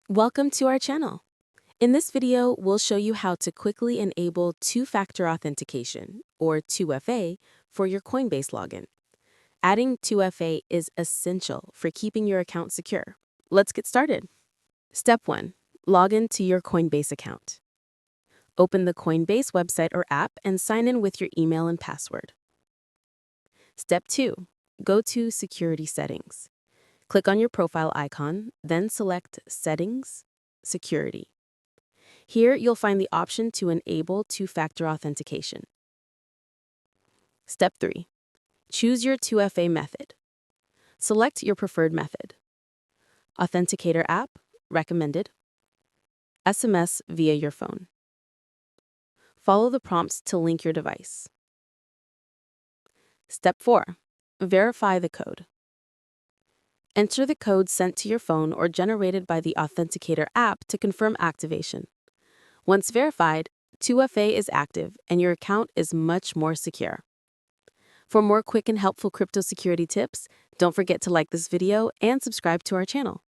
Welcome to our channel. In this video, we'll show you how to quickly enable two-factor authentication, or 2FA, for your Coinbase login. Adding 2FA is essential for keeping your account secure. Let's get started. Step 1. Log in to your Coinbase account. Open the Coinbase website or app and sign in with your email and password. Step 2. Go to Security Settings. Click on your profile icon, then select Settings, Security. Here, you'll find the option to enable two-factor authentication. Step 3. Choose your 2FA method. Select your preferred method. Authenticator app, recommended. SMS via your phone. Follow the prompts to link your device. Step 4. Verify the code. Enter the code sent to your phone or generated by the Authenticator app to confirm activation. Once verified, 2FA is active and your account is much more secure. For more quick and helpful crypto security tips, don't forget to like this video and subscribe to our channel.